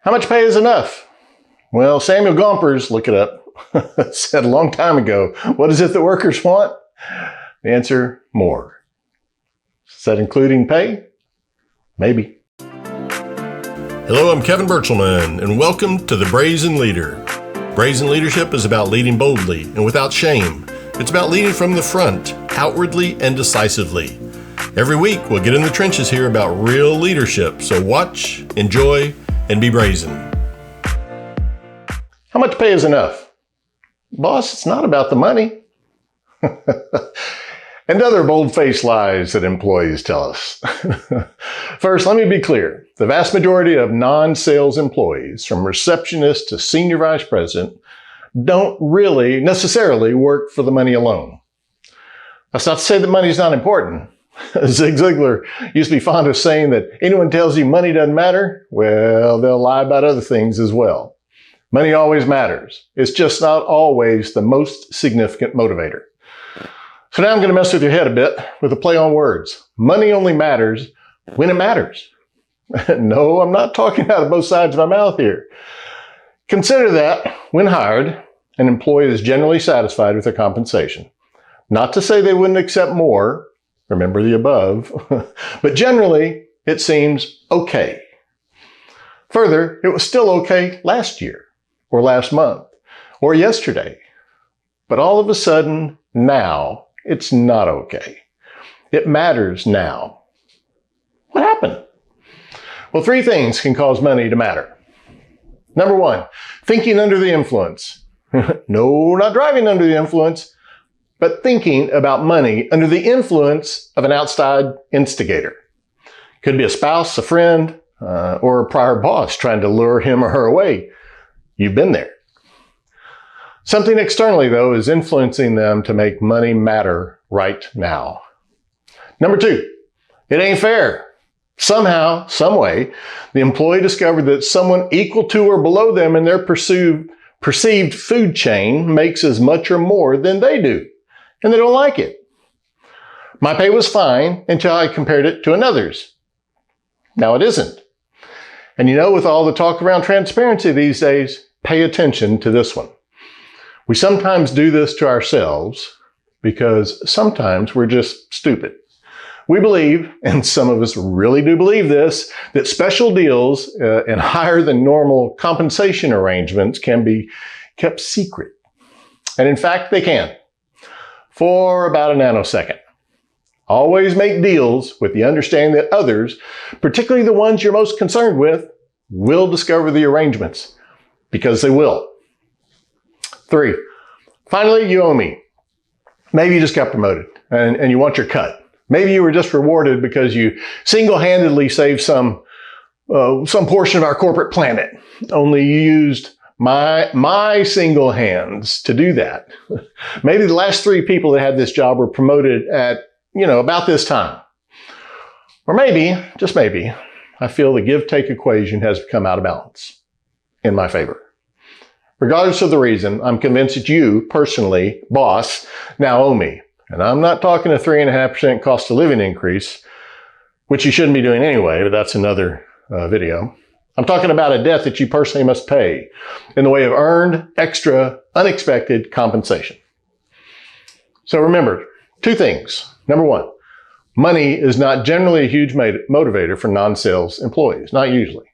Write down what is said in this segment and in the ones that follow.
How much pay is enough? Well, Samuel Gompers, look it up, said a long time ago, what is it that workers want? The answer, more. Is that including pay? Maybe. Hello, I'm Kevin Berchelmann, and welcome to the Brazen Leader. Brazen leadership is about leading boldly and without shame. It's about leading from the front, outwardly and decisively. Every week, we'll get in the trenches here about real leadership, so watch, enjoy, and be brazen. How much pay is enough? Boss, it's not about the money. And other bold-faced lies that employees tell us. First, let me be clear. The vast majority of non-sales employees, from receptionist to senior vice president, don't really necessarily work for the money alone. That's not to say that money's not important. Zig Ziglar used to be fond of saying that anyone tells you money doesn't matter, well, they'll lie about other things as well. Money always matters. It's just not always the most significant motivator. So now I'm going to mess with your head a bit with a play on words. Money only matters when it matters. No, I'm not talking out of both sides of my mouth here. Consider that when hired, an employee is generally satisfied with their compensation. Not to say they wouldn't accept more, remember the above, but generally it seems okay. Further, it was still okay last year, or last month, or yesterday. But all of a sudden, now, it's not okay. It matters now. What happened? Well, three things can cause money to matter. Number one, thinking under the influence. No, not driving under the influence, but thinking about money under the influence of an outside instigator. Could be a spouse, a friend, or a prior boss trying to lure him or her away. You've been there. Something externally, though, is influencing them to make money matter right now. Number two, it ain't fair. Somehow, some way, the employee discovered that someone equal to or below them in their perceived food chain makes as much or more than they do, and they don't like it. My pay was fine until I compared it to another's. Now it isn't. And you know, with all the talk around transparency these days, pay attention to this one. We sometimes do this to ourselves because sometimes we're just stupid. We believe, and some of us really do believe this, that special deals and higher than normal compensation arrangements can be kept secret. And in fact, they can, for about a nanosecond. Always make deals with the understanding that others, particularly the ones you're most concerned with, will discover the arrangements, because they will. Three, finally, you owe me. Maybe you just got promoted and you want your cut. Maybe you were just rewarded because you single-handedly saved some portion of our corporate planet. Only you used my single hands to do that. Maybe the last three people that had this job were promoted at, about this time. Or maybe, just maybe, I feel the give-take equation has come out of balance in my favor. Regardless of the reason, I'm convinced that you, personally, boss, now owe me. And I'm not talking a 3.5% cost of living increase, which you shouldn't be doing anyway, but that's another video. I'm talking about a debt that you personally must pay in the way of earned, extra, unexpected compensation. So remember, two things. Number one, money is not generally a huge motivator for non-sales employees, not usually.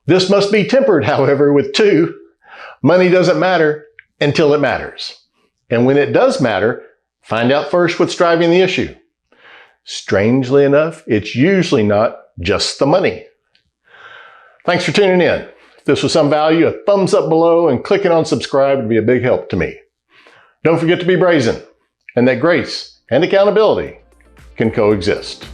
This must be tempered, however, with two, money doesn't matter until it matters. And when it does matter, find out first what's driving the issue. Strangely enough, it's usually not just the money. Thanks for tuning in. If this was some value, a thumbs up below and clicking on subscribe would be a big help to me. Don't forget to be brazen, and that grace and accountability can coexist.